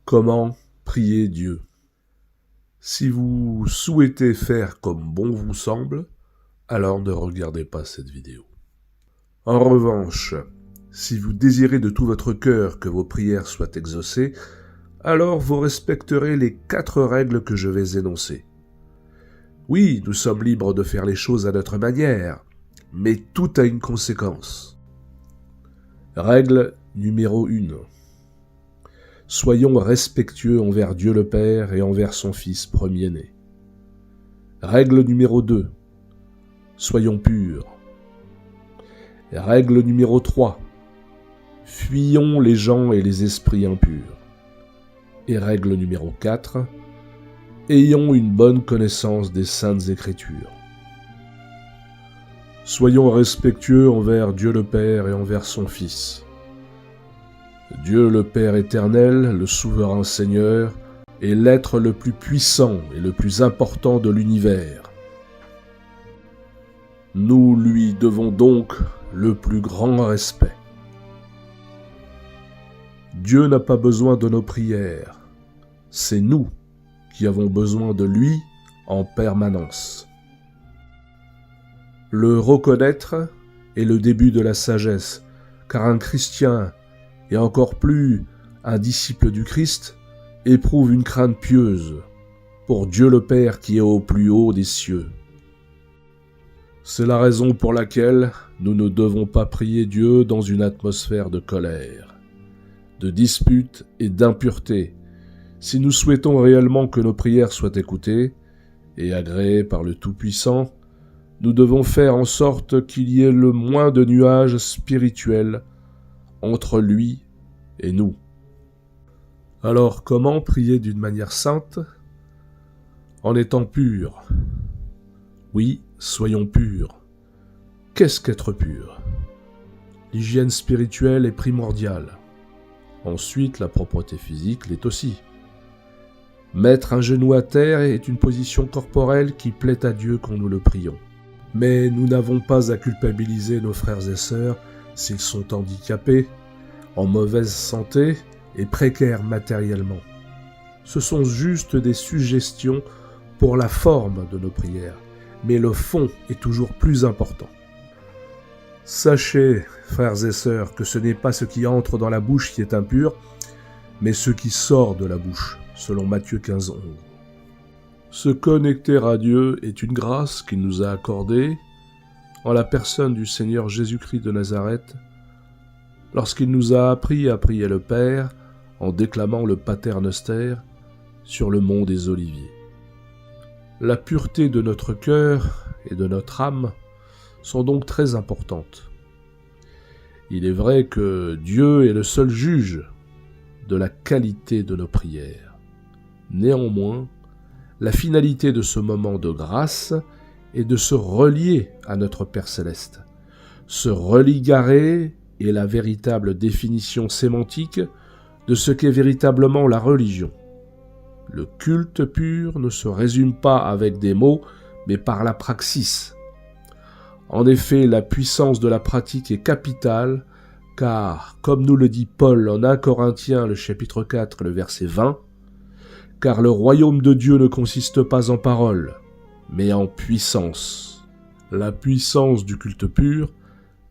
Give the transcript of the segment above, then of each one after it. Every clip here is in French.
Comment prier Dieu? Si vous souhaitez faire comme bon vous semble, alors ne regardez pas cette vidéo. En revanche, si vous désirez de tout votre cœur que vos prières soient exaucées, alors vous respecterez les 4 règles que je vais énoncer. Oui, nous sommes libres de faire les choses à notre manière, mais tout a une conséquence. Règle numéro 1. Soyons respectueux envers Dieu le Père et envers son Fils premier-né. Règle numéro 2. Soyons purs. Règle numéro 3. Fuyons les gens et les esprits impurs. Et règle numéro 4. Ayons une bonne connaissance des Saintes Écritures. Soyons respectueux envers Dieu le Père et envers son Fils. Dieu le Père éternel, le souverain Seigneur, est l'être le plus puissant et le plus important de l'univers. Nous lui devons donc le plus grand respect. Dieu n'a pas besoin de nos prières, c'est nous qui avons besoin de lui en permanence. Le reconnaître est le début de la sagesse, car un chrétien, et encore plus un disciple du Christ, éprouve une crainte pieuse pour Dieu le Père qui est au plus haut des cieux. C'est la raison pour laquelle nous ne devons pas prier Dieu dans une atmosphère de colère, de dispute et d'impureté. Si nous souhaitons réellement que nos prières soient écoutées et agréées par le Tout-Puissant, nous devons faire en sorte qu'il y ait le moins de nuages spirituels entre lui et nous. Alors, comment prier d'une manière sainte? En étant pur. Oui, soyons purs. Qu'est-ce qu'être pur? L'hygiène spirituelle est primordiale. Ensuite, la propreté physique l'est aussi. Mettre un genou à terre est une position corporelle qui plaît à Dieu quand nous le prions. Mais nous n'avons pas à culpabiliser nos frères et sœurs s'ils sont handicapés, en mauvaise santé et précaires matériellement. Ce sont juste des suggestions pour la forme de nos prières, mais le fond est toujours plus important. Sachez, frères et sœurs, que ce n'est pas ce qui entre dans la bouche qui est impur, mais ce qui sort de la bouche, selon Matthieu 15, 11. Se connecter à Dieu est une grâce qu'il nous a accordée en la personne du Seigneur Jésus-Christ de Nazareth, lorsqu'il nous a appris à prier le Père en déclamant le Pater Noster sur le mont des Oliviers. La pureté de notre cœur et de notre âme sont donc très importantes. Il est vrai que Dieu est le seul juge de la qualité de nos prières. Néanmoins, la finalité de ce moment de grâce est de se relier à notre Père Céleste. Se religarer est la véritable définition sémantique de ce qu'est véritablement la religion. Le culte pur ne se résume pas avec des mots, mais par la praxis. En effet, la puissance de la pratique est capitale, car, comme nous le dit Paul en 1 Corinthiens, le chapitre 4, le verset 20, « Car le royaume de Dieu ne consiste pas en paroles, mais en puissance. » La puissance du culte pur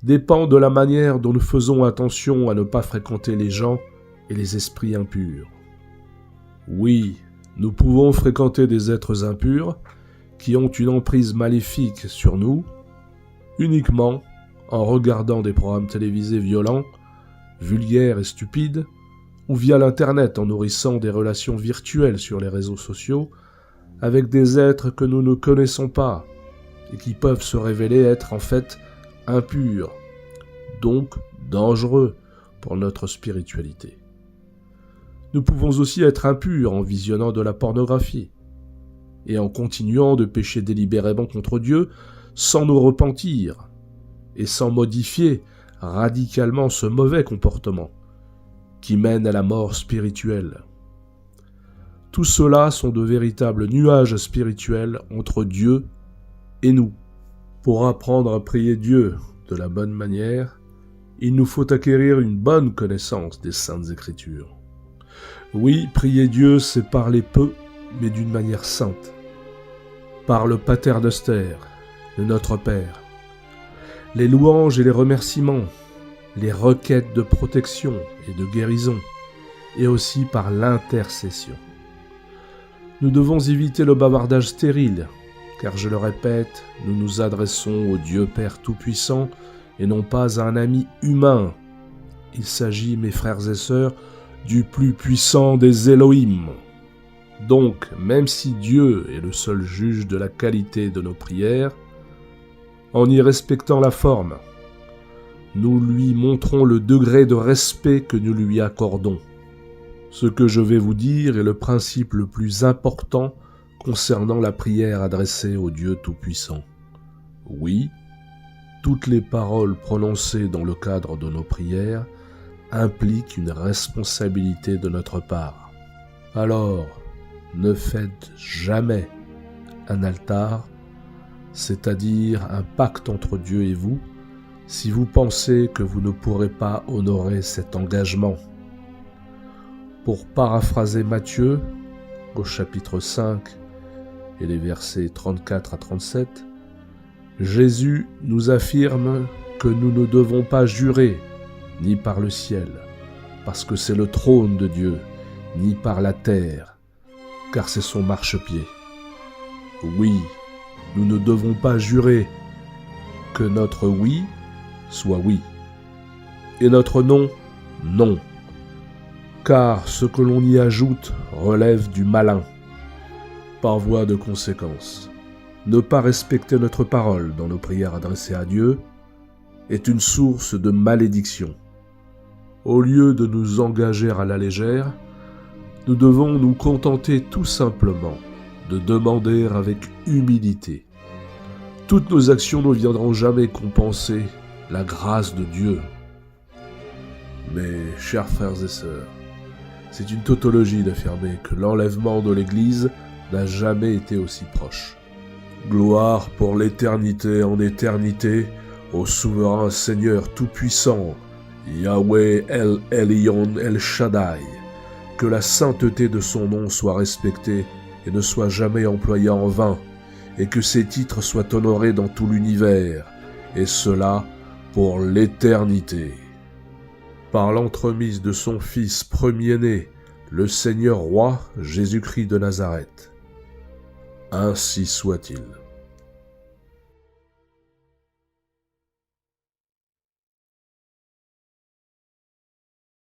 dépend de la manière dont nous faisons attention à ne pas fréquenter les gens et les esprits impurs. Oui, nous pouvons fréquenter des êtres impurs qui ont une emprise maléfique sur nous, uniquement en regardant des programmes télévisés violents, vulgaires et stupides, ou via l'Internet en nourrissant des relations virtuelles sur les réseaux sociaux avec des êtres que nous ne connaissons pas et qui peuvent se révéler être en fait impurs, donc dangereux pour notre spiritualité. Nous pouvons aussi être impurs en visionnant de la pornographie et en continuant de pécher délibérément contre Dieu sans nous repentir et sans modifier radicalement ce mauvais comportement qui mène à la mort spirituelle. Tout cela sont de véritables nuages spirituels entre Dieu et nous. Pour apprendre à prier Dieu de la bonne manière, il nous faut acquérir une bonne connaissance des Saintes Écritures. Oui, prier Dieu, c'est parler peu, mais d'une manière sainte. Par le Pater Noster, le Notre Père. Les louanges et les remerciements, les requêtes de protection et de guérison, et aussi par l'intercession. Nous devons éviter le bavardage stérile, car je le répète, nous nous adressons au Dieu Père Tout-Puissant et non pas à un ami humain. Il s'agit, mes frères et sœurs, du plus puissant des Elohim. Donc, même si Dieu est le seul juge de la qualité de nos prières, en y respectant la forme, nous lui montrons le degré de respect que nous lui accordons. Ce que je vais vous dire est le principe le plus important concernant la prière adressée au Dieu Tout-Puissant. Oui, toutes les paroles prononcées dans le cadre de nos prières impliquent une responsabilité de notre part. Alors, ne faites jamais un altar, c'est-à-dire un pacte entre Dieu et vous, si vous pensez que vous ne pourrez pas honorer cet engagement. Pour paraphraser Matthieu, au chapitre 5 et les versets 34 à 37, Jésus nous affirme que nous ne devons pas jurer, ni par le ciel, parce que c'est le trône de Dieu, ni par la terre, car c'est son marchepied. Oui, nous ne devons pas jurer que notre oui soit oui, et notre non, non, car ce que l'on y ajoute relève du malin. Par voie de conséquence, ne pas respecter notre parole dans nos prières adressées à Dieu est une source de malédiction. Au lieu de nous engager à la légère, nous devons nous contenter tout simplement de demander avec humilité. Toutes nos actions ne viendront jamais compenser la grâce de Dieu. Mes chers frères et sœurs, c'est une tautologie d'affirmer que l'enlèvement de l'Église n'a jamais été aussi proche. Gloire pour l'éternité en éternité au souverain Seigneur tout-puissant, Yahweh El Elyon El Shaddai. Que la sainteté de son nom soit respectée et ne soit jamais employée en vain, et que ses titres soient honorés dans tout l'univers, et cela pour l'éternité. Par l'entremise de son Fils premier-né, le Seigneur roi Jésus-Christ de Nazareth. Ainsi soit-il.